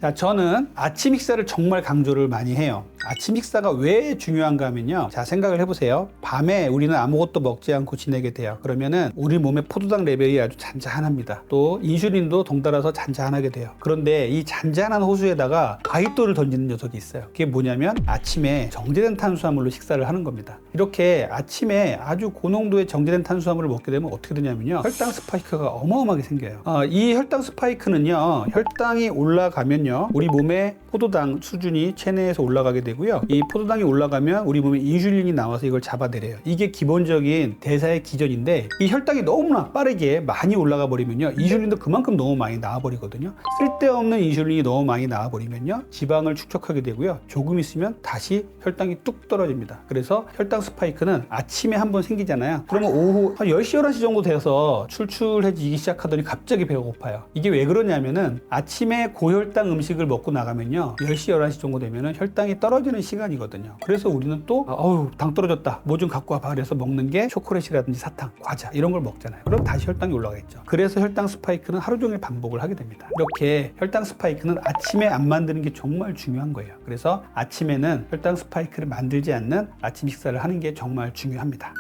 자, 저는 아침 식사를 정말 강조를 많이 해요. 아침 식사가 왜 중요한가 하면요. 자, 생각을 해보세요. 밤에 우리는 아무것도 먹지 않고 지내게 돼요. 그러면은 우리 몸의 포도당 레벨이 아주 잔잔합니다. 또 인슐린도 덩달아서 잔잔하게 돼요. 그런데 이 잔잔한 호수에다가 바위돌을 던지는 녀석이 있어요. 그게 뭐냐면 아침에 정제된 탄수화물로 식사를 하는 겁니다. 이렇게 아침에 아주 고농도의 정제된 탄수화물을 먹게 되면 어떻게 되냐면요. 혈당 스파이크가 어마어마하게 생겨요. 이 혈당 스파이크는요. 혈당이 올라가면요. 우리 몸의 포도당 수준이 체내에서 올라가게 되고요. 이 포도당이 올라가면 우리 몸에 인슐린이 나와서 이걸 잡아내려요. 이게 기본적인 대사의 기전인데 이 혈당이 너무나 빠르게 많이 올라가 버리면요. 인슐린도 그만큼 너무 많이 나와 버리거든요. 쓸데없는 인슐린이 너무 많이 나와 버리면요. 지방을 축적하게 되고요. 조금 있으면 다시 혈당이 뚝 떨어집니다. 그래서 혈당 스파이크는 아침에 한번 생기잖아요. 그러면 오후 한 10시, 11시 정도 돼서 출출해지기 시작하더니 갑자기 배가 고파요. 이게 왜 그러냐면은 아침에 고혈당 음식을 먹고 나가면요. 10시, 11시 정도 되면은 혈당이 떨어지는 시간이거든요. 그래서 우리는 또 당 떨어졌다. 뭐 좀 갖고 와봐. 그래서 먹는 게 초콜릿이라든지 사탕, 과자 이런 걸 먹잖아요. 그럼 다시 혈당이 올라가겠죠. 그래서 혈당 스파이크는 하루 종일 반복을 하게 됩니다. 이렇게 혈당 스파이크는 아침에 안 만드는 게 정말 중요한 거예요. 그래서 아침에는 혈당 스파이크를 만들지 않는 아침 식사를 하는 게 정말 중요합니다.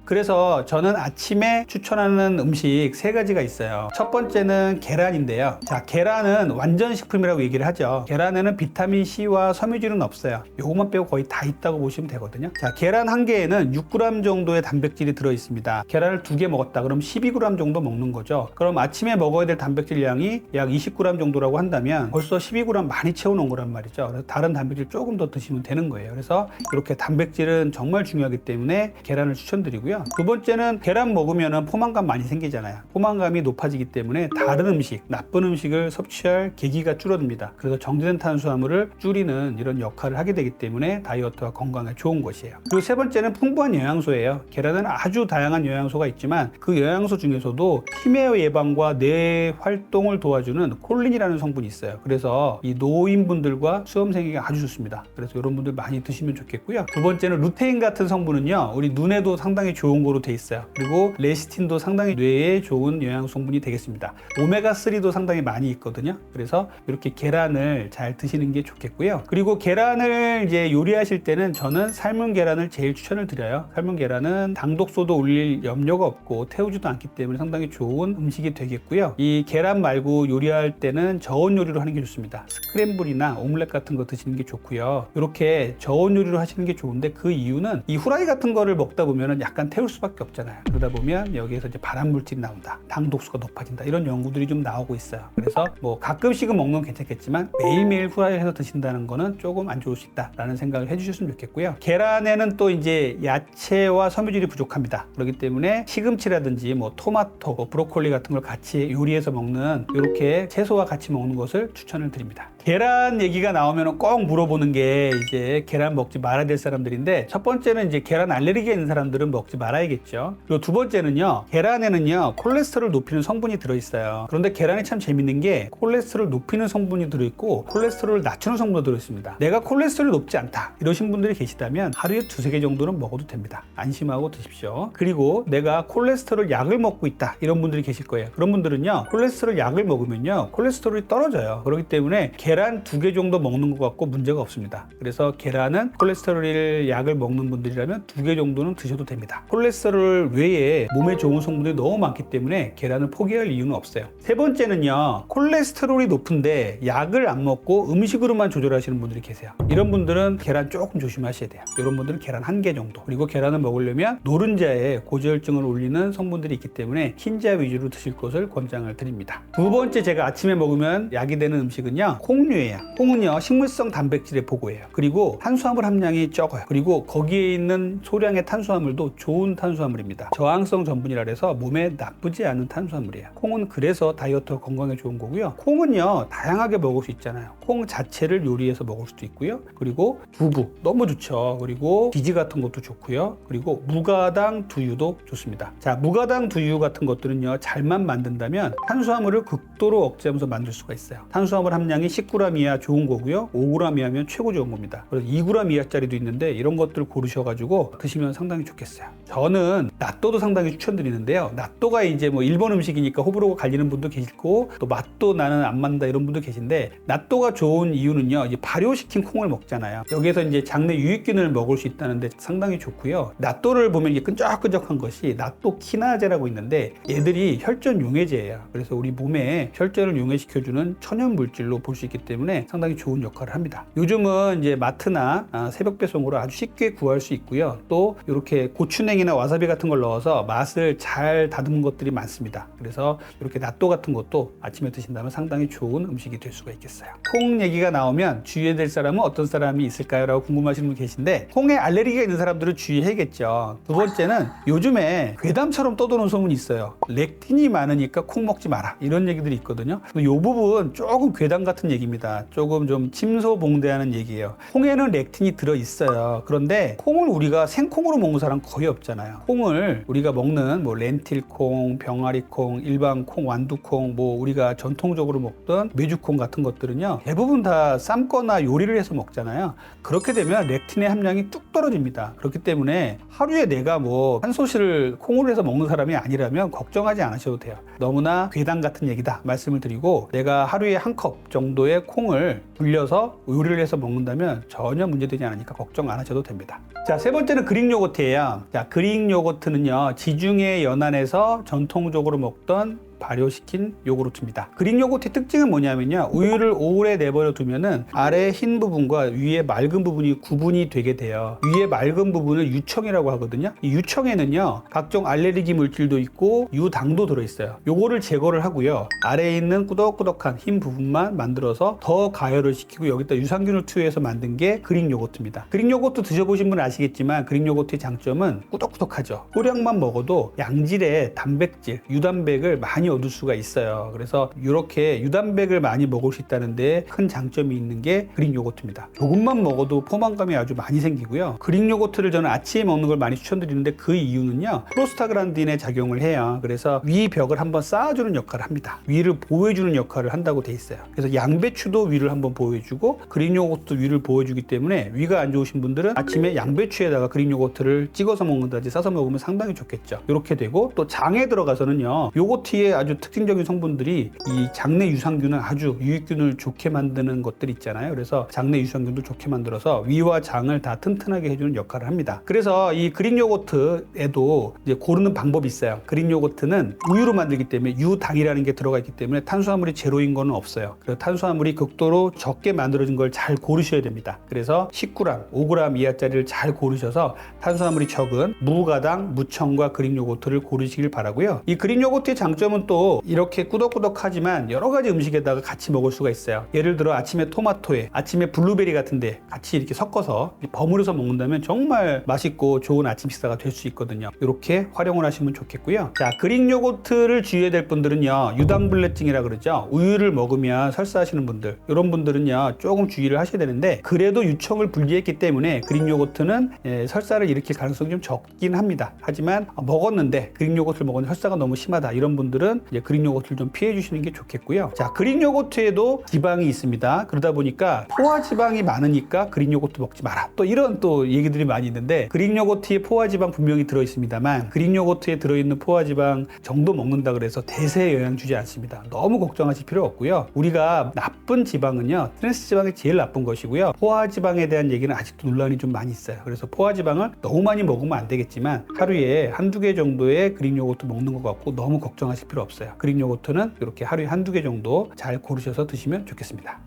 그래서 저는 아침에 추천하는 음식 3가지가 있어요. 첫 번째는 계란인데요. 자, 계란은 완전 식품이라고 얘기를 하죠. 계란에는 비타민 C와 섬유질은 없어요. 요것만 빼고 거의 다 있다고 보시면 되거든요. 자, 계란 한 개에는 6g 정도의 단백질이 들어 있습니다. 계란을 2개 먹었다 그럼 12g 정도 먹는 거죠. 그럼 아침에 먹어야 될 단백질 양이 약 20g 정도라고 한다면 벌써 12g 많이 채워놓은 거란 말이죠. 그래서 다른 단백질 조금 더 드시면 되는 거예요. 그래서 이렇게 단백질은 정말 중요하기 때문에 계란을 추천드리고요. 두 번째는 계란 먹으면 포만감 많이 생기잖아요. 포만감이 높아지기 때문에 다른 음식, 나쁜 음식을 섭취할 계기가 줄어듭니다. 그래서 정제된 탄수화물을 줄이는 이런 역할을 하게 되기 때문에 다이어트와 건강에 좋은 것이에요. 그리고 세 번째는 풍부한 영양소예요. 계란은 아주 다양한 영양소가 있지만 그 영양소 중에서도 치매 예방과 뇌 활동을 도와주는 콜린이라는 성분이 있어요. 그래서 이 노인분들과 수험생에게 아주 좋습니다. 그래서 이런 분들 많이 드시면 좋겠고요. 두 번째는 루테인 같은 성분은요. 우리 눈에도 상당히 좋은 거로 돼 있어요. 그리고 레시틴도 상당히 뇌에 좋은 영양 성분이 되겠습니다. 오메가3도 상당히 많이 있거든요. 그래서 이렇게 계란을 잘 드시는 게 좋겠고요. 그리고 계란을 이제 요리하실 때는 저는 삶은 계란을 제일 추천을 드려요. 삶은 계란은 당독소도 올릴 염려가 없고 태우지도 않기 때문에 상당히 좋은 음식이 되겠고요. 이 계란 말고 요리할 때는 저온 요리로 하는 게 좋습니다. 스크램블이나 오믈렛 같은 거 드시는 게 좋고요. 이렇게 저온 요리로 하시는 게 좋은데 그 이유는 이 후라이 같은 거를 먹다 보면은 약간 태울 수밖에 없잖아요. 그러다 보면 여기에서 이제 발암 물질이 나온다. 당 독소가 높아진다. 이런 연구들이 좀 나오고 있어요. 그래서 뭐 가끔씩은 먹는 건 괜찮겠지만 매일매일 후라이를 해서 드신다는 거는 조금 안 좋을 수 있다라는 생각을 해주셨으면 좋겠고요. 계란에는 또 이제 야채와 섬유질이 부족합니다. 그렇기 때문에 시금치라든지 뭐 토마토, 뭐 브로콜리 같은 걸 같이 요리해서 먹는 이렇게 채소와 같이 먹는 것을 추천을 드립니다. 계란 얘기가 나오면 꼭 물어보는 게 이제 계란 먹지 말아야 될 사람들인데 첫 번째는 이제 계란 알레르기가 있는 사람들은 먹지 말아야겠죠. 그리고 두 번째는요. 계란에는요. 콜레스테롤 높이는 성분이 들어있어요. 그런데 계란이 참 재밌는 게 콜레스테롤 높이는 성분이 들어있고 콜레스테롤을 낮추는 성분도 들어있습니다. 내가 콜레스테롤이 높지 않다 이러신 분들이 계시다면 하루에 2-3개 정도는 먹어도 됩니다. 안심하고 드십시오. 그리고 내가 콜레스테롤 약을 먹고 있다 이런 분들이 계실 거예요. 그런 분들은요. 콜레스테롤 약을 먹으면요. 콜레스테롤이 떨어져요. 그렇기 때문에 계란 2개 정도 먹는 것 같고 문제가 없습니다. 그래서 계란은 콜레스테롤 약을 먹는 분들이라면 2개 정도는 드셔도 됩니다. 콜레스테롤 외에 몸에 좋은 성분들이 너무 많기 때문에 계란을 포기할 이유는 없어요. 세 번째는요. 콜레스테롤이 높은데 약을 안 먹고 음식으로만 조절하시는 분들이 계세요. 이런 분들은 계란 조금 조심하셔야 돼요. 이런 분들은 계란 1개 정도. 그리고 계란을 먹으려면 노른자에 고지혈증을 올리는 성분들이 있기 때문에 흰자 위주로 드실 것을 권장을 드립니다. 두 번째 제가 아침에 먹으면 약이 되는 음식은요. 콩류예요. 콩은요. 식물성 단백질의 보고예요. 그리고 탄수화물 함량이 적어요. 그리고 거기에 있는 소량의 탄수화물도 좋은 탄수화물입니다. 저항성 전분이라 해서 몸에 나쁘지 않은 탄수화물이에요. 콩은 그래서 다이어트 건강에 좋은 거고요. 콩은요. 다양하게 먹을 수 있잖아요. 콩 자체를 요리해서 먹을 수도 있고요. 그리고 두부 너무 좋죠. 그리고 비지 같은 것도 좋고요. 그리고 무가당 두유도 좋습니다. 자, 무가당 두유 같은 것들은요. 잘만 만든다면 탄수화물을 극도로 억제하면서 만들 수가 있어요. 탄수화물 함량이 10g 10g 이하 좋은 거고요. 5g 이하면 최고 좋은 겁니다. 그래서 2g 이하짜리도 있는데 이런 것들 고르셔가지고 드시면 상당히 좋겠어요. 저는 나또도 상당히 추천드리는데요. 나또가 이제 뭐 일본 음식이니까 호불호가 갈리는 분도 계시고 또 맛도 나는 안 맞는다 이런 분도 계신데 나또가 좋은 이유는요. 이제 발효시킨 콩을 먹잖아요. 여기에서 이제 장내 유익균을 먹을 수 있다는데 상당히 좋고요. 나또를 보면 이게 끈적끈적한 것이 나또 키나제라고 있는데 얘들이 혈전 용해제예요. 그래서 우리 몸에 혈전을 용해시켜주는 천연 물질로 볼 수 있기 때문에 상당히 좋은 역할을 합니다. 요즘은 이제 마트나 새벽 배송으로 아주 쉽게 구할 수 있고요. 또 이렇게 고추냉이나 와사비 같은 걸 넣어서 맛을 잘 다듬은 것들이 많습니다. 그래서 이렇게 나또 같은 것도 아침에 드신다면 상당히 좋은 음식이 될 수가 있겠어요. 콩 얘기가 나오면 주의해야 될 사람은 어떤 사람이 있을까요? 라고 궁금하시는 분 계신데 콩에 알레르기가 있는 사람들은 주의해야겠죠. 두 번째는 요즘에 괴담처럼 떠도는 소문이 있어요. 렉틴이 많으니까 콩 먹지 마라 이런 얘기들이 있거든요. 이 부분 조금 괴담 같은 얘기입니다. 조금 좀 침소봉대하는 얘기예요. 콩에는 렉틴이 들어있어요. 그런데 콩을 우리가 생콩으로 먹는 사람 거의 없잖아요. 콩을 우리가 먹는 뭐 렌틸콩, 병아리콩, 일반 콩, 완두콩, 뭐 우리가 전통적으로 먹던 메주콩 같은 것들은요 대부분 다 삶거나 요리를 해서 먹잖아요. 그렇게 되면 렉틴의 함량이 뚝 떨어집니다. 그렇기 때문에 하루에 내가 뭐 한 소시를 콩으로 해서 먹는 사람이 아니라면 걱정하지 않으셔도 돼요. 너무나 괴담 같은 얘기다 말씀을 드리고 내가 하루에 한 컵 정도의 콩을 불려서 요리를 해서 먹는다면 전혀 문제되지 않으니까 걱정 안 하셔도 됩니다. 자, 세 번째는 그릭 요거트예요. 자, 그릭 요거트는요 지중해 연안에서 전통적으로 먹던 발효시킨 요구르트입니다. 그릭 요거트의 특징은 뭐냐면요. 우유를 오래 내버려 두면은 아래 흰 부분과 위에 맑은 부분이 구분이 되게 돼요. 위에 맑은 부분을 유청이라고 하거든요. 이 유청에는요. 각종 알레르기 물질도 있고 유당도 들어있어요. 요거를 제거를 하고요. 아래에 있는 꾸덕꾸덕한 흰 부분만 만들어서 더 가열을 시키고 여기다 유산균을 투여해서 만든 게 그릭 요거트입니다. 그릭 요거트 드셔보신 분은 아시겠지만 그릭 요거트의 장점은 꾸덕꾸덕하죠. 소량만 먹어도 양질의 단백질, 유단백을 많이 얻을 수가 있어요. 그래서 이렇게 유단백을 많이 먹을 수 있다는 데 큰 장점이 있는 게 그릭 요거트입니다. 조금만 먹어도 포만감이 아주 많이 생기고요. 그릭 요거트를 저는 아침에 먹는 걸 많이 추천드리는데 그 이유는요. 프로스타글란딘의 작용을 해요. 그래서 위 벽을 한번 쌓아주는 역할을 합니다. 위를 보호해주는 역할을 한다고 돼 있어요. 그래서 양배추도 위를 한번 보호해주고 그릭 요거트도 위를 보호해주기 때문에 위가 안 좋으신 분들은 아침에 양배추에다가 그릭 요거트를 찍어서 먹는다든지 싸서 먹으면 상당히 좋겠죠. 이렇게 되고 또 장에 들어가서는요. 요거트에 아주 특징적인 성분들이 이 장내 유산균을 아주 유익균을 좋게 만드는 것들이 있잖아요. 그래서 장내 유산균도 좋게 만들어서 위와 장을 다 튼튼하게 해주는 역할을 합니다. 그래서 이 그릭 요거트에도 이제 고르는 방법이 있어요. 그릭 요거트는 우유로 만들기 때문에 유당이라는 게 들어가 있기 때문에 탄수화물이 제로인 거는 없어요. 그래서 탄수화물이 극도로 적게 만들어진 걸 잘 고르셔야 됩니다. 그래서 10g, 5g 이하짜리를 잘 고르셔서 탄수화물이 적은 무가당, 무청과 그릭 요거트를 고르시길 바라고요. 이 그릭 요거트의 장점은 또 이렇게 꾸덕꾸덕하지만 여러 가지 음식에다가 같이 먹을 수가 있어요. 예를 들어 아침에 토마토에, 아침에 블루베리 같은데 같이 이렇게 섞어서 버무려서 먹는다면 정말 맛있고 좋은 아침 식사가 될 수 있거든요. 이렇게 활용을 하시면 좋겠고요. 자, 그릭 요거트를 주의해야 될 분들은요. 유당불내증이라 그러죠. 우유를 먹으면 설사하시는 분들, 이런 분들은요. 조금 주의를 하셔야 되는데 그래도 유청을 분리했기 때문에 그릭 요거트는 설사를 일으킬 가능성이 좀 적긴 합니다. 하지만 먹었는데 그릭 요거트를 먹었는데 설사가 너무 심하다 이런 분들은 이제 그릭 요거트를 좀 피해 주시는 게 좋겠고요. 자, 그릭 요거트에도 지방이 있습니다. 그러다 보니까 포화 지방이 많으니까 그릭 요거트 먹지 마라. 또 이런 또 얘기들이 많이 있는데 그릭 요거트에 포화 지방 분명히 들어 있습니다만 그릭 요거트에 들어 있는 포화 지방 정도 먹는다 그래서 대세에 영향 주지 않습니다. 너무 걱정하실 필요 없고요. 우리가 나쁜 지방은요. 트랜스 지방이 제일 나쁜 것이고요. 포화 지방에 대한 얘기는 아직도 논란이 좀 많이 있어요. 그래서 포화 지방을 너무 많이 먹으면 안 되겠지만 하루에 한두 개 정도의 그릭 요거트 먹는 것 같고 너무 걱정하실 필요 없어요. 그릭 요거트는 이렇게 하루에 한두 개 정도 잘 고르셔서 드시면 좋겠습니다.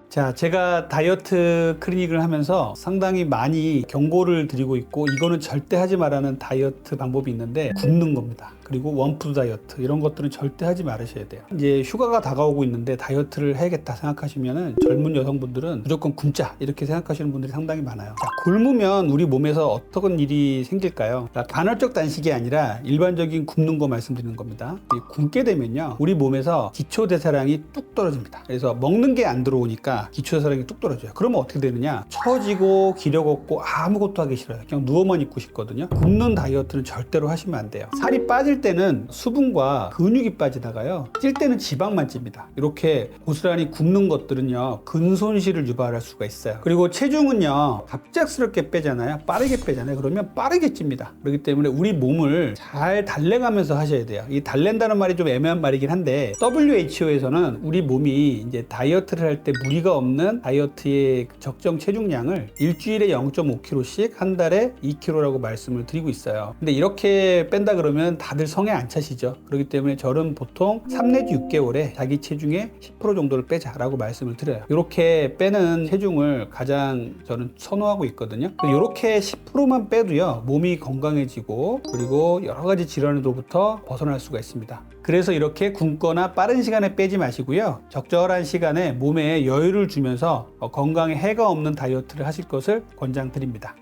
자, 제가 다이어트 클리닉을 하면서 상당히 많이 경고를 드리고 있고 이거는 절대 하지 말라는 다이어트 방법이 있는데 굶는 겁니다. 그리고 원푸드 다이어트 이런 것들은 절대 하지 말으셔야 돼요. 이제 휴가가 다가오고 있는데 다이어트를 해야겠다 생각하시면은 젊은 여성분들은 무조건 굶자 이렇게 생각하시는 분들이 상당히 많아요. 자, 굶으면 우리 몸에서 어떤 일이 생길까요? 간헐적 단식이 아니라 일반적인 굶는 거 말씀드리는 겁니다. 굶게 되면요 우리 몸에서 기초대사량이 뚝 떨어집니다. 그래서 먹는 게 안 들어오니까 기초대사량이 뚝 떨어져요. 그러면 어떻게 되느냐? 처지고 기력 없고 아무것도 하기 싫어요. 그냥 누워만 있고 싶거든요. 굶는 다이어트는 절대로 하시면 안 돼요. 살이 빠질 빠질 때는 수분과 근육이 빠지다가요, 찔 때는 지방만 찝니다. 이렇게 고스란히 굽는 것들은요, 근손실을 유발할 수가 있어요. 그리고 체중은요, 갑작스럽게 빼잖아요. 빠르게 빼잖아요. 그러면 빠르게 찝니다. 그렇기 때문에 우리 몸을 잘 달래가면서 하셔야 돼요. 이 달랜다는 말이 좀 애매한 말이긴 한데, WHO에서는 우리 몸이 이제 다이어트를 할 때 무리가 없는 다이어트의 적정 체중량을 일주일에 0.5kg씩, 한 달에 2kg라고 말씀을 드리고 있어요. 근데 이렇게 뺀다 그러면 다들 성에 안 차시죠. 그렇기 때문에 저는 보통 3 내지 6개월에 자기 체중의 10% 정도를 빼자라고 말씀을 드려요. 이렇게 빼는 체중을 가장 저는 선호하고 있거든요. 이렇게 10%만 빼도요, 몸이 건강해지고 그리고 여러 가지 질환으로부터 벗어날 수가 있습니다. 그래서 이렇게 굶거나 빠른 시간에 빼지 마시고요, 적절한 시간에 몸에 여유를 주면서 건강에 해가 없는 다이어트를 하실 것을 권장드립니다.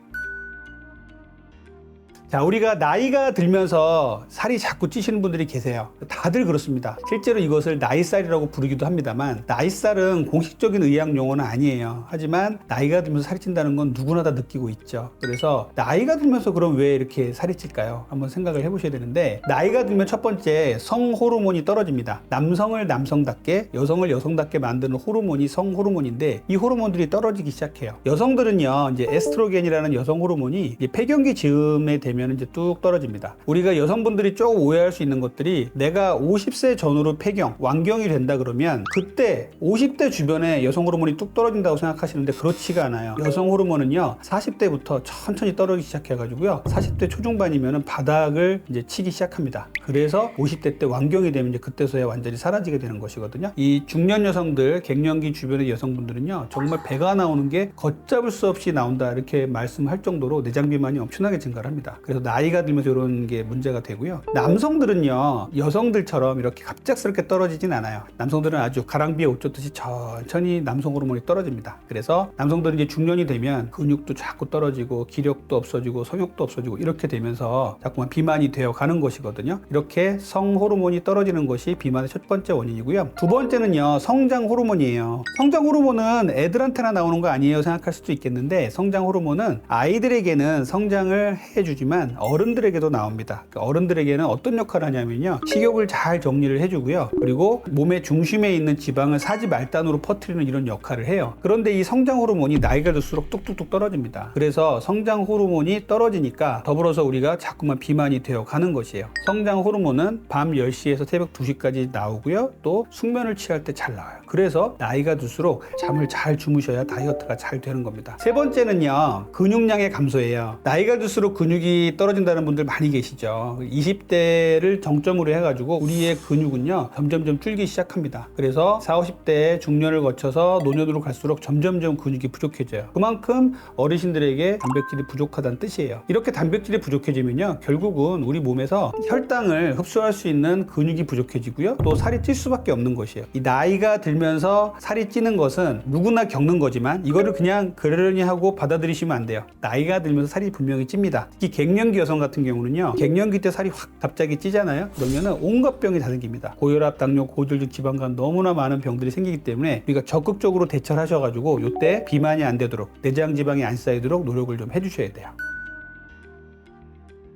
자, 우리가 나이가 들면서 살이 자꾸 찌시는 분들이 계세요. 다들 그렇습니다. 실제로 이것을 나이살이라고 부르기도 합니다만, 나이살은 공식적인 의학 용어는 아니에요. 하지만 나이가 들면서 살이 찐다는 건 누구나 다 느끼고 있죠. 그래서 나이가 들면서 그럼 왜 이렇게 살이 찔까요? 한번 생각을 해보셔야 되는데, 나이가 들면 첫 번째 성 호르몬이 떨어집니다. 남성을 남성답게, 여성을 여성답게 만드는 호르몬이 성 호르몬인데, 이 호르몬들이 떨어지기 시작해요. 여성들은요, 이제 에스트로겐이라는 여성 호르몬이 이제 폐경기 즈음에 되면 이제 뚝 떨어집니다. 우리가 여성분들이 조금 오해할 수 있는 것들이, 내가 50세 전후로 폐경, 완경이 된다 그러면 그때 50대 주변에 여성 호르몬이 뚝 떨어진다고 생각하시는데, 그렇지가 않아요. 여성 호르몬은요, 40대부터 천천히 떨어지기 시작해가지고요, 40대 초중반이면 바닥을 이제 치기 시작합니다. 그래서 50대 때 완경이 되면 이제 그때서야 완전히 사라지게 되는 것이거든요. 이 중년 여성들, 갱년기 주변의 여성분들은요, 정말 배가 나오는 게 걷잡을 수 없이 나온다, 이렇게 말씀할 정도로 내장 비만이 엄청나게 증가를 합니다. 그래서 나이가 들면서 이런 게 문제가 되고요. 남성들은요, 여성들처럼 이렇게 갑작스럽게 떨어지진 않아요. 남성들은 아주 가랑비에 옷 젖듯이 천천히 남성 호르몬이 떨어집니다. 그래서 남성들은 이제 중년이 되면 근육도 자꾸 떨어지고 기력도 없어지고 성욕도 없어지고 이렇게 되면서 자꾸만 비만이 되어 가는 것이거든요. 이렇게 성 호르몬이 떨어지는 것이 비만의 첫 번째 원인이고요. 두 번째는요, 성장 호르몬이에요. 성장 호르몬은 애들한테나 나오는 거 아니에요 생각할 수도 있겠는데, 성장 호르몬은 아이들에게는 성장을 해주지만 어른들에게도 나옵니다. 어른들에게는 어떤 역할을 하냐면요, 식욕을 잘 정리를 해주고요, 그리고 몸의 중심에 있는 지방을 사지 말단으로 퍼뜨리는 이런 역할을 해요. 그런데 이 성장 호르몬이 나이가 들수록 뚝뚝뚝 떨어집니다. 그래서 성장 호르몬이 떨어지니까 더불어서 우리가 자꾸만 비만이 되어 가는 것이에요. 성장 호르몬은 밤 10시에서 새벽 2시까지 나오고요, 또 숙면을 취할 때 잘 나와요. 그래서 나이가 들수록 잠을 잘 주무셔야 다이어트가 잘 되는 겁니다. 세 번째는요, 근육량의 감소예요. 나이가 들수록 근육이 떨어진다는 분들 많이 계시죠. 20대를 정점으로 해가지고 우리의 근육은요, 점점점 줄기 시작합니다. 그래서 40, 50대 중년을 거쳐서 노년으로 갈수록 점점점 근육이 부족해져요. 그만큼 어르신들에게 단백질이 부족하다는 뜻이에요. 이렇게 단백질이 부족해지면요, 결국은 우리 몸에서 혈당을 흡수할 수 있는 근육이 부족해지고요, 또 살이 찔 수밖에 없는 것이에요. 이 나이가 들면서 살이 찌는 것은 누구나 겪는 거지만, 이거를 그냥 그러려니 하고 받아들이시면 안 돼요. 나이가 들면서 살이 분명히 찝니다. 특히 갱년기 여성 같은 경우는요, 갱년기 때 살이 확 갑자기 찌잖아요. 그러면은 온갖 병이 다 생깁니다. 고혈압, 당뇨, 고지혈증, 지방간, 너무나 많은 병들이 생기기 때문에 우리가 적극적으로 대처를 하셔가지고 이때 비만이 안 되도록, 내장 지방이 안 쌓이도록 노력을 좀 해주셔야 돼요.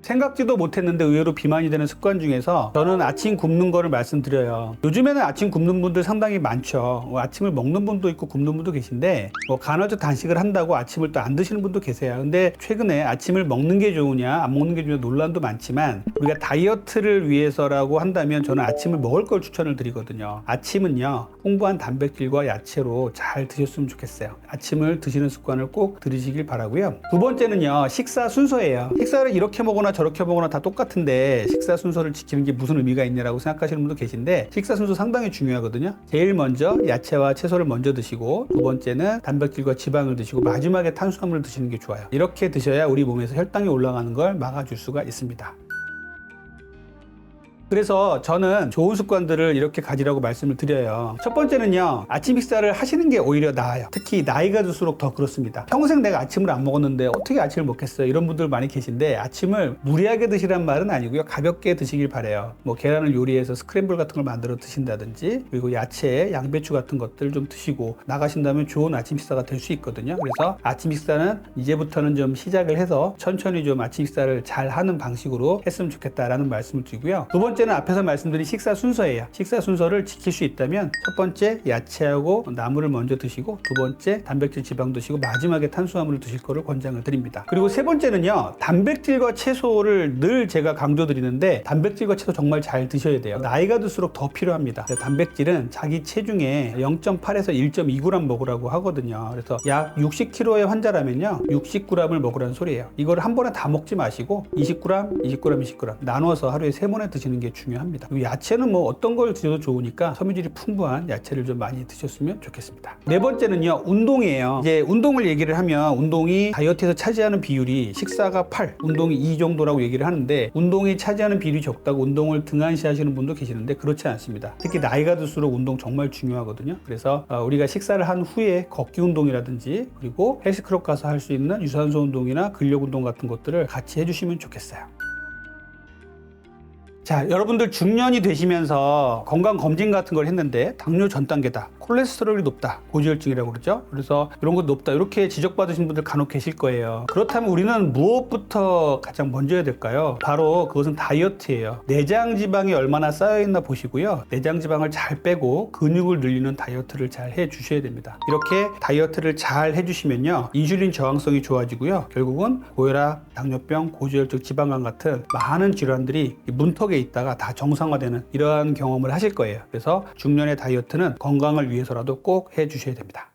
생각지도 못했는데 의외로 비만이 되는 습관 중에서 저는 아침 굶는 거를 말씀드려요. 요즘에는 아침 굶는 분들 상당히 많죠. 아침을 먹는 분도 있고 굶는 분도 계신데, 간헐적 단식을 한다고 아침을 또 안 드시는 분도 계세요. 근데 최근에 아침을 먹는 게 좋으냐 안 먹는 게 좋으냐 논란도 많지만, 우리가 다이어트를 위해서라고 한다면 저는 아침을 먹을 걸 추천을 드리거든요. 아침은요, 풍부한 단백질과 야채로 잘 드셨으면 좋겠어요. 아침을 드시는 습관을 꼭 들이시길 바라고요. 두 번째는요, 식사 순서예요. 식사를 이렇게 먹거나 저렇게 먹거나 다 똑같은데 식사 순서를 지키는 게 무슨 의미가 있냐라고 생각하시는 분도 계신데, 식사 순서 상당히 중요하거든요. 제일 먼저 야채와 채소를 먼저 드시고, 두 번째는 단백질과 지방을 드시고, 마지막에 탄수화물을 드시는 게 좋아요. 이렇게 드셔야 우리 몸에서 혈당이 올라가는 걸 막아줄 수가 있습니다. 그래서 저는 좋은 습관들을 이렇게 가지라고 말씀을 드려요. 첫 번째는요, 아침 식사를 하시는 게 오히려 나아요. 특히 나이가 들수록 더 그렇습니다. 평생 내가 아침을 안 먹었는데 어떻게 아침을 먹겠어요? 이런 분들 많이 계신데, 아침을 무리하게 드시란 말은 아니고요, 가볍게 드시길 바래요. 뭐 계란을 요리해서 스크램블 같은 걸 만들어 드신다든지, 그리고 야채, 양배추 같은 것들 좀 드시고 나가신다면 좋은 아침 식사가 될 수 있거든요. 그래서 아침 식사는 이제부터는 좀 시작을 해서 천천히 좀 아침 식사를 잘 하는 방식으로 했으면 좋겠다라는 말씀을 드리고요. 두 번째는 앞에서 말씀드린 식사 순서예요. 식사 순서를 지킬 수 있다면 첫 번째 야채하고 나물을 먼저 드시고, 두 번째 단백질 지방 드시고, 마지막에 탄수화물을 드실 거를 권장을 드립니다. 그리고 세 번째는요, 단백질과 채소를 늘 제가 강조드리는데, 단백질과 채소 정말 잘 드셔야 돼요. 나이가 들수록 더 필요합니다. 단백질은 자기 체중에 0.8에서 1.2g 먹으라고 하거든요. 그래서 약 60kg의 환자라면요, 60g을 먹으라는 소리예요. 이걸 한 번에 다 먹지 마시고 20g, 20g, 20g 나눠서 하루에 3번에 드시는 게 중요합니다. 그리고 야채는 뭐 어떤 걸 드셔도 좋으니까 섬유질이 풍부한 야채를 좀 많이 드셨으면 좋겠습니다. 네 번째는요, 운동이에요. 이제 운동을 얘기를 하면 운동이 다이어트에서 차지하는 비율이 식사가 8, 운동이 2 정도라고 얘기를 하는데, 운동이 차지하는 비율이 적다고 운동을 등한시 하시는 분도 계시는데 그렇지 않습니다. 특히 나이가 들수록 운동 정말 중요하거든요. 그래서 우리가 식사를 한 후에 걷기 운동이라든지, 그리고 헬스클럽 가서 할 수 있는 유산소 운동이나 근력 운동 같은 것들을 같이 해주시면 좋겠어요. 자, 여러분들 중년이 되시면서 건강검진 같은 걸 했는데 당뇨 전 단계다, 콜레스테롤이 높다, 고지혈증이라고 그러죠. 그래서 이런 거 높다, 이렇게 지적받으신 분들 간혹 계실 거예요. 그렇다면 우리는 무엇부터 가장 먼저 해야 될까요? 바로 그것은 다이어트예요. 내장 지방이 얼마나 쌓여있나 보시고요, 내장 지방을 잘 빼고 근육을 늘리는 다이어트를 잘 해 주셔야 됩니다. 이렇게 다이어트를 잘 해주시면요, 인슐린 저항성이 좋아지고요, 결국은 고혈압, 당뇨병, 고지혈증, 지방간 같은 많은 질환들이 문턱에 있다가 다 정상화되는 이러한 경험을 하실 거예요. 그래서 중년의 다이어트는 건강을 위해서라도 꼭 해 주셔야 됩니다.